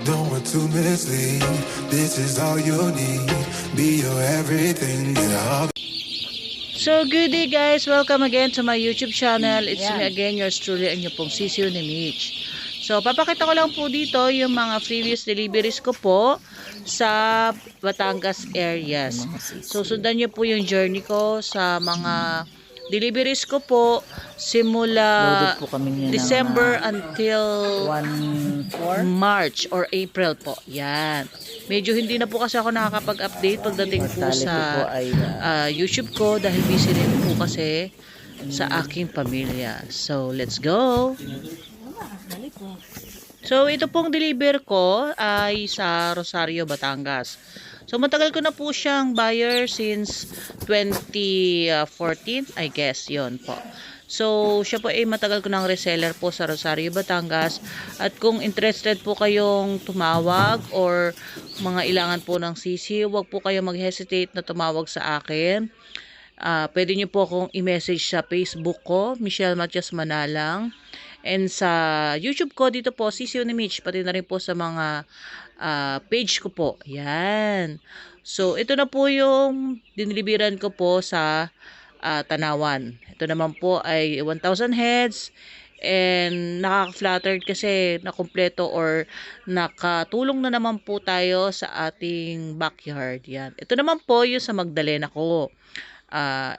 No one to mislead. This is all you need. Be your everything. Yeah. So good day guys, welcome again to my YouTube channel. It's me again, yours truly, ang inyong pong sisiyo ni Mitch. So papakita ko lang po dito yung mga previous deliveries ko po sa Batangas areas. So sundan nyo po yung journey ko sa mga deliveries ko po simula po kami December until 1-4. March or April po. Yan. Medyo hindi na po kasi ako nakakapag-update pagdating po sa YouTube ko dahil busy rin po kasi sa aking pamilya. So, let's go! So, ito pong deliver ko ay sa Rosario, Batangas. So, matagal ko na po siyang buyer since 2014, I guess, yon po. So, siya po ay matagal ko ng reseller po sa Rosario, Batangas. At kung interested po kayong tumawag or mga ilangan po ng sisi, huwag po kayo mag-hesitate na tumawag sa akin. Pwede nyo po akong i-message sa Facebook ko, Michelle Matias Manalang. And sa YouTube ko, dito po, Sisiyo ni Mitch, pati na rin po sa mga page ko po. Yan. So, ito na po yung diniliberan ko po sa Tanawan. Ito naman po ay 1,000 heads. And nakaka-flattered kasi nakumpleto or nakatulong na naman po tayo sa ating backyard. Yan. Ito naman po yung sa Magdalena ko.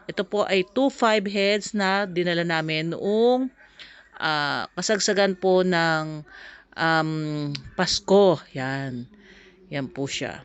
Ito po ay 2,500 heads na dinala namin noong kasagsagan po ng Pasko. Yan. Yan po siya.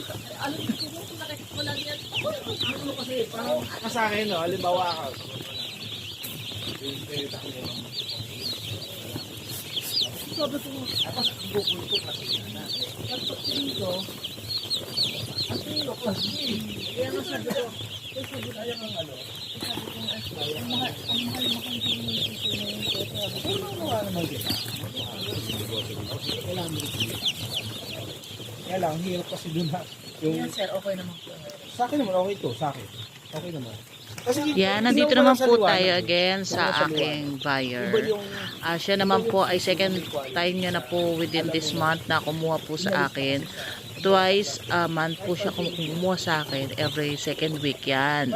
Ano kasi, parang sa akin, no, halimbawa ka. Sabi ko, tapos bukol ko kasi na. Tapos dito, ang tino plus B. Kaya nga sabi ko, sabi ko, ayaw ang ano. Sabi ko, ang mahal makang dino yung ito na yung ito. Sabi ko, ano naman kita? Kaya lang, hirap kasi doon na. Yung, Sir, okay naman po. sa akin naman, okay to. Sa akin. Okay naman. Kasi, Yan, nandito naman po tayo again sa aking buyer. Siya naman po ay second time niya na po within this month na kumuha po sa akin. Twice a month po siya kumuha sa akin, every second week yan.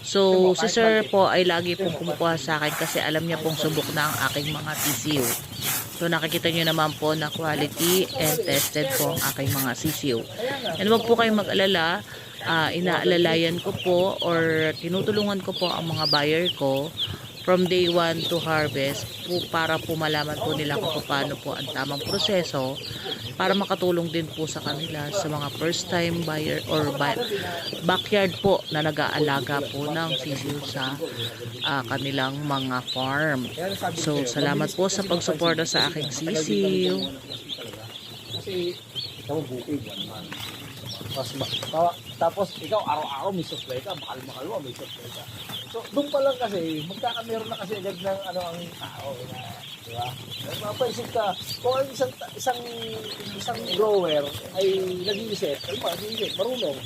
So, si sir po ay lagi pong kumukuha sa akin kasi alam niya pong subok na ang aking mga TCU. So, nakikita niyo naman po na quality and tested po ang aking mga CCU. And wag po kayong mag-alala. Inaalalayan ko po or tinutulungan ko po ang mga buyer ko from day 1 to harvest po para po malaman po nila kung paano po ang tamang proseso para makatulong din po sa kanila sa mga first time buyer or backyard po na nag-aalaga po ng sisiw sa kanilang mga farm. So, salamat po sa pagsuporta sa aking sisiw. kasi, ikaw bukid, tapos ikaw araw-araw may supply ka, mahal mo may supply ka. So doon pa lang kasi magkakameron na kasi agad ng ano ang tao na, di ba? Mapaisip ka kung ang isang grower ay nag-iisip, marunong.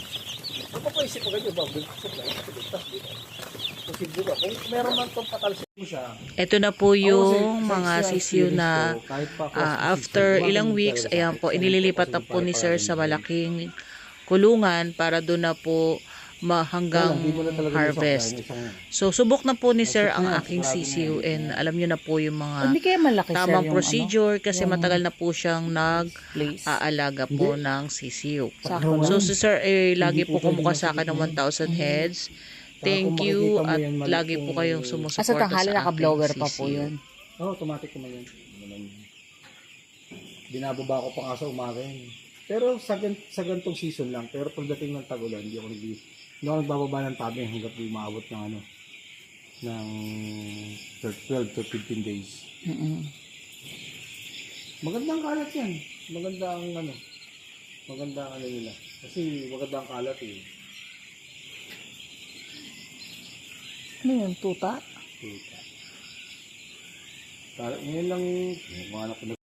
Mapapaisip agad yung bang supply tapos dito. Posible ba? Kung meron man itong patalsin mo siya. Ito na po yung mga sisiw na after ilang weeks, ayan po, inililipat na po ni sir sa malaking kulungan para doon na po hanggang harvest. So, subok na po ni sir ang aking sisiw and alam nyo na po yung mga Hindi kaya malaki, sir, tamang yung procedure kasi yung matagal na po siyang place. nag-aalaga po ng sisiw. Sakto So, lang. si sir lagi po kumuha sa akin ng 1,000 heads. Thank you at lagi po kayong Sa sumusuporta tanghali, sa naka-blower aking pa po sisiw. yun. Oo, automatic naman yun. Binababa ko pa nga sa umaga yun. Pero sa gantong season lang. Pero pagdating ng tag-ulan, hindi ako nagbababa ng tabi hanggat di maabot ng ano ng 12 to 15 days. Magandang kalat yan. Magandang ano nila. Kasi magandang kalat eh. Ano yun, tuta? Ngayon lang, mga anak ko